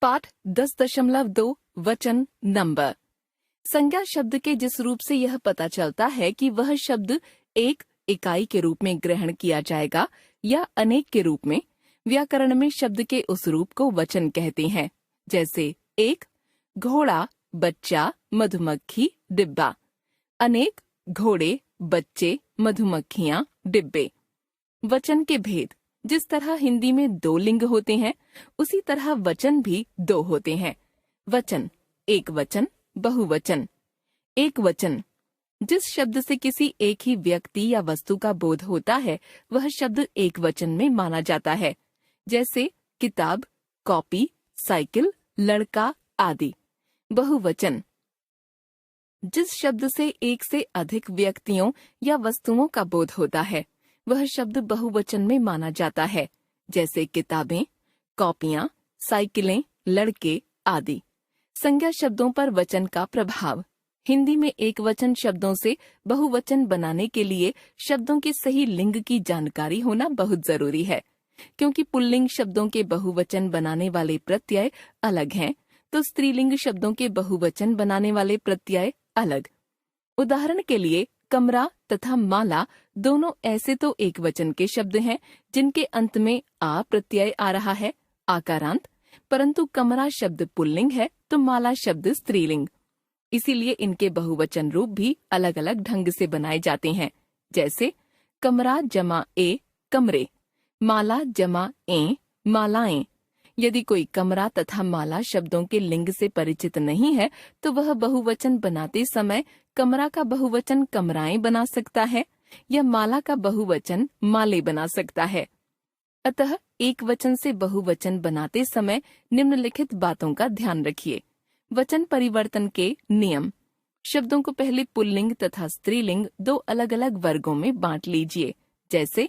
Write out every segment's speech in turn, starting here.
पाठ 10.2 वचन नंबर। संज्ञा शब्द के जिस रूप से यह पता चलता है कि वह शब्द एक इकाई के रूप में ग्रहण किया जाएगा या अनेक के रूप में, व्याकरण में शब्द के उस रूप को वचन कहते हैं। जैसे एक घोड़ा, बच्चा, मधुमक्खी, डिब्बा। अनेक घोड़े, बच्चे, मधुमक्खियां, डिब्बे। वचन के भेद। जिस तरह हिंदी में 2 लिंग होते हैं, उसी तरह वचन भी 2 होते हैं। वचन, एक वचन, बहुवचन। एक वचन, जिस शब्द से किसी एक ही व्यक्ति या वस्तु का बोध होता है, वह शब्द एक वचन में माना जाता है। जैसे किताब, कॉपी, साइकिल, लड़का आदि। बहुवचन, जिस शब्द से एक से अधिक व्यक्तियों या वस्तुओं का बोध होता है, वह शब्द बहुवचन में माना जाता है। जैसे किताबें, कॉपियां, साइकिलें, लड़के आदि। संज्ञा शब्दों पर वचन का प्रभाव। हिंदी में एक वचन शब्दों से बहुवचन बनाने के लिए शब्दों के सही लिंग की जानकारी होना बहुत जरूरी है। क्योंकि पुल्लिंग शब्दों के बहुवचन बनाने वाले प्रत्यय अलग हैं, तो स्त्रीलिंग शब्दों के बहुवचन बनाने वाले प्रत्यय अलग। उदाहरण के लिए कमरा तथा माला दोनों ऐसे तो एक वचन के शब्द हैं जिनके अंत में आ प्रत्यय आ रहा है, आकारांत, परंतु कमरा शब्द पुल्लिंग है तो माला शब्द स्त्रीलिंग। इसीलिए इनके बहुवचन रूप भी अलग अलग ढंग से बनाए जाते हैं। जैसे कमरा जमा ए कमरे, माला जमा ए मालाएं। यदि कोई कमरा तथा माला शब्दों के लिंग से परिचित नहीं है, तो वह बहुवचन बनाते समय कमरा का बहुवचन कमराएं बना सकता है या माला का बहुवचन माले बना सकता है। अतः एक वचन से बहुवचन बनाते समय निम्नलिखित बातों का ध्यान रखिए। वचन परिवर्तन के नियम। शब्दों को पहले पुल्लिंग तथा स्त्रीलिंग 2 अलग अलग वर्गों में बांट लीजिए। जैसे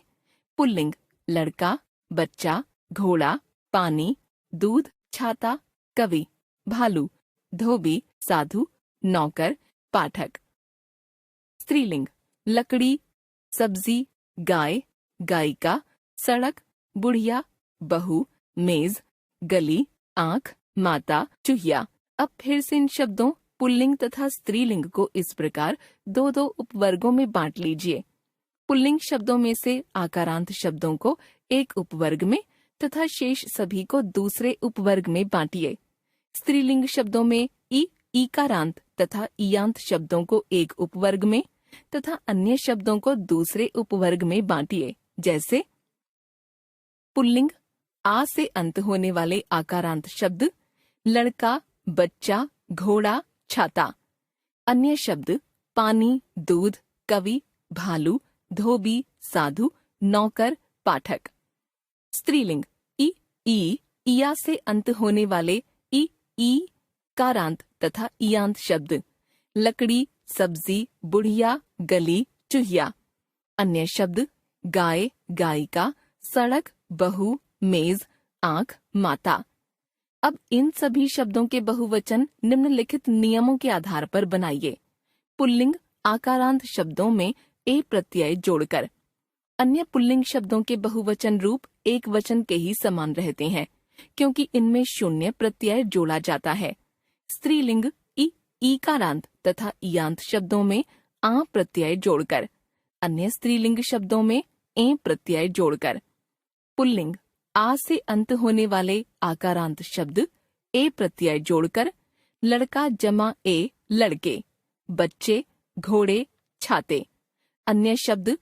पुल्लिंग लड़का, बच्चा, घोड़ा, पानी, दूध, छाता, कवि, भालू, धोबी, साधु, नौकर, पाठक। स्त्रीलिंग लकड़ी, सब्जी, गाय, गायिका, सड़क, बुढ़िया, बहू, मेज, गली, आंख, माता, चूहिया। अब फिर से इन शब्दों पुल्लिंग तथा स्त्रीलिंग को इस प्रकार 2-2 उपवर्गों में बांट लीजिए। पुल्लिंग शब्दों में से आकारांत शब्दों को एक उपवर्ग में तथा शेष सभी को दूसरे उपवर्ग में बांटिए। स्त्रीलिंग शब्दों में ईकारांत तथा ईयांत शब्दों को एक उपवर्ग में तथा अन्य शब्दों को दूसरे उपवर्ग में बांटिए। जैसे पुल्लिंग आ से अंत होने वाले आकारांत शब्द लड़का, बच्चा, घोड़ा, छाता। अन्य शब्द पानी, दूध, कवि, भालू, धोबी, साधु, नौकर, पाठक। स्त्रीलिंग इया से अंत होने वाले ई कारांत तथा ईयांत शब्द लकड़ी, सब्जी, बुढ़िया, गली, चूहिया। अन्य शब्द गाय, गायिका, सड़क, बहू, मेज, आंख, माता। अब इन सभी शब्दों के बहुवचन निम्नलिखित नियमों के आधार पर बनाइए। पुल्लिंग आकारांत शब्दों में ए प्रत्यय जोड़कर। अन्य पुल्लिंग शब्दों के बहुवचन रूप एक वचन के ही समान रहते हैं, क्योंकि इनमें शून्य प्रत्यय जोड़ा जाता है। स्त्रीलिंग ईकारांत तथा ईयांत शब्दों में आ प्रत्यय जोड़कर। अन्य स्त्रीलिंग शब्दों में ए प्रत्यय जोड़कर। पुल्लिंग आ से अंत होने वाले आकारांत शब्द ए प्रत्यय जोड़कर। लड़का जमा ए लड़के, बच्चे, घोड़े, छाते। अन्य शब्द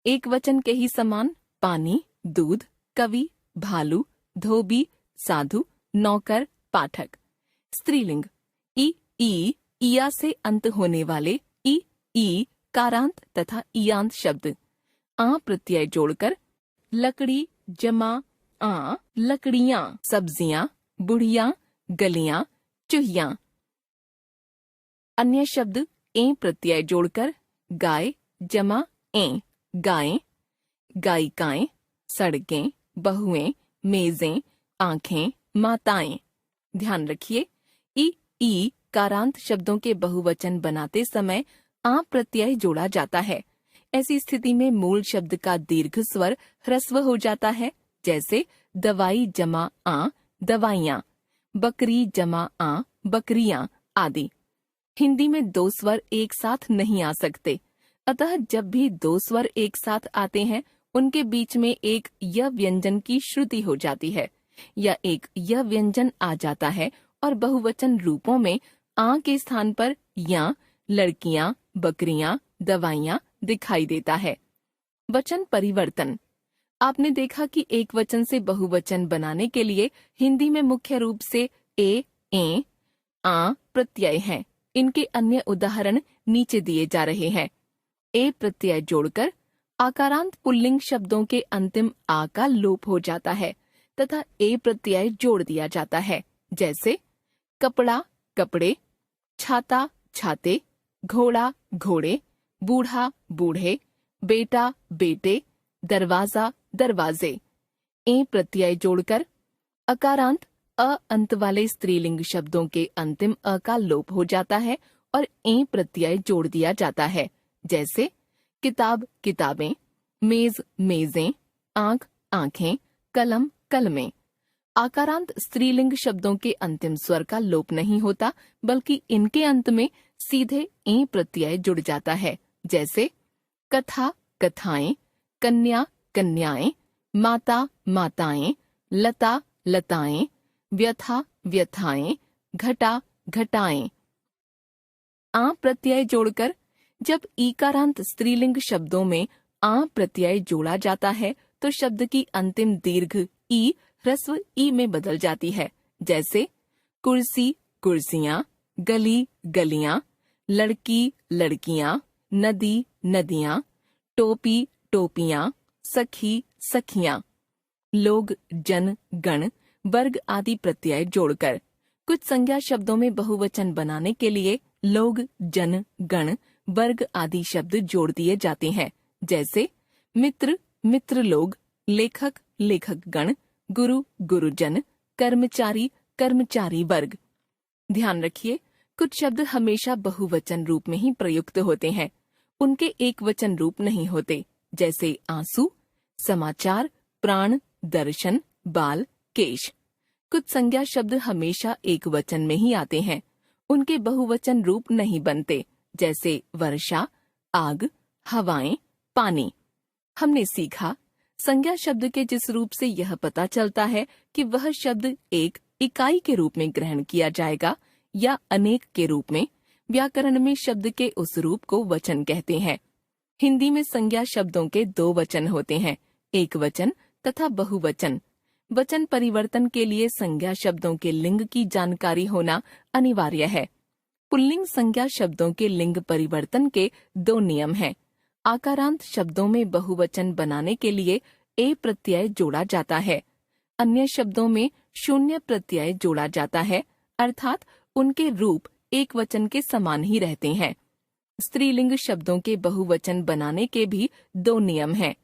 एक वचन के ही समान पानी, दूध, कवि, भालू, धोबी, साधु, नौकर, पाठक। स्त्रीलिंग ईया से अंत होने वाले ई कारांत तथा ईयांत शब्द आ प्रत्यय जोड़कर। लकड़ी जमा आ लकड़ियां, सब्जियां, बुढ़िया, गलियां, चूहिया। अन्य शब्द ए प्रत्यय जोड़कर। गाय जमा ए गायें, गायिकाएं, सड़कें, बहुएं, मेजें, आंखें, माताएं। ध्यान रखिए, ई कारांत शब्दों के बहुवचन बनाते समय आ प्रत्यय जोड़ा जाता है। ऐसी स्थिति में मूल शब्द का दीर्घ स्वर ह्रस्व हो जाता है। जैसे दवाई जमा आ दवाइयाँ, बकरी जमा आ, बकरियां आदि। हिंदी में दो स्वर एक साथ नहीं आ सकते, अतः जब भी दो स्वर एक साथ आते हैं उनके बीच में एक य व्यंजन की श्रुति हो जाती है या एक य व्यंजन आ जाता है और बहुवचन रूपों में आ के स्थान पर या, लड़कियां, बकरियां, दवाइयां दिखाई देता है। वचन परिवर्तन। आपने देखा कि एक वचन से बहुवचन बनाने के लिए हिंदी में मुख्य रूप से ए, आ प्रत्यय हैं। इनके अन्य उदाहरण नीचे दिए जा रहे हैं। ए प्रत्यय जोड़कर आकारांत पुल्लिंग शब्दों के अंतिम आ का लोप हो जाता है तथा ए प्रत्यय जोड़ दिया जाता है, जैसे कपड़ा, कपड़े, छाता, छाते, घोड़ा, घोड़े, बूढ़ा, बूढ़े, बेटा, बेटे, दरवाजा, दरवाजे। ए प्रत्यय जोड़कर अकारांत अ अंत वाले स्त्रीलिंग शब्दों के अंतिम अ का लोप हो जाता है और ए प्रत्यय जोड़ दिया जाता है, जैसे किताब, किताबें, मेज, मेजें, आंख, आंखें, कलम, कलमें। आकारांत स्त्रीलिंग शब्दों के अंतिम स्वर का लोप नहीं होता, बल्कि इनके अंत में सीधे ए प्रत्यय जुड़ जाता है, जैसे कथा, कथाएं, कन्या, कन्याएं, माता, माताएं, लता, लताएं, व्यथा, व्यथाएं, घटा, घटाएं। आ प्रत्यय जोड़कर जब ईकारांत स्त्रीलिंग शब्दों में आ प्रत्यय जोड़ा जाता है तो शब्द की अंतिम दीर्घ ई ह्रस्व ई में बदल जाती है, जैसे कुर्सी, कुर्सियां, गली, गलियां, लड़की, लड़कियां, नदी, नदियां, टोपी, टोपियां, सखी, सखियां। लोग, जन, गण, वर्ग आदि प्रत्यय जोड़कर कुछ संज्ञा शब्दों में बहुवचन बनाने के लिए लोग, जन, गण, वर्ग आदि शब्द जोड़ दिए जाते हैं, जैसे मित्र, मित्र लोग, लेखक, लेखक गण, गुरु, गुरुजन, कर्मचारी, कर्मचारी वर्ग। ध्यान रखिए, कुछ शब्द हमेशा बहुवचन रूप में ही प्रयुक्त होते हैं, उनके एक वचन रूप नहीं होते, जैसे आंसू, समाचार, प्राण, दर्शन, बाल, केश। कुछ संज्ञा शब्द हमेशा एक वचन में ही आते हैं, उनके बहुवचन रूप नहीं बनते, जैसे वर्षा, आग, हवाएं, पानी। हमने सीखा, संज्ञा शब्द के जिस रूप से यह पता चलता है कि वह शब्द एक इकाई के रूप में ग्रहण किया जाएगा या अनेक के रूप में, व्याकरण में शब्द के उस रूप को वचन कहते हैं। हिंदी में संज्ञा शब्दों के दो वचन होते हैं, एक वचन तथा बहुवचन। वचन परिवर्तन के लिए संज्ञा शब्दों के लिंग की जानकारी होना अनिवार्य है। पुल्लिंग संज्ञा शब्दों के लिंग परिवर्तन के दो नियम हैं। आकारांत शब्दों में बहुवचन बनाने के लिए ए प्रत्यय जोड़ा जाता है, अन्य शब्दों में शून्य प्रत्यय जोड़ा जाता है, अर्थात उनके रूप एक वचन के समान ही रहते हैं। स्त्रीलिंग शब्दों के बहुवचन बनाने के भी दो नियम हैं।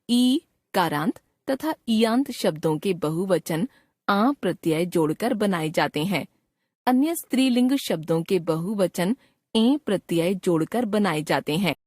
ई कारांत तथा ईयांत शब्दों के बहुवचन आ प्रत्यय जोड़कर बनाए जाते हैं। अन्य स्त्रीलिंग शब्दों के बहुवचन ए प्रत्यय जोड़कर बनाए जाते हैं।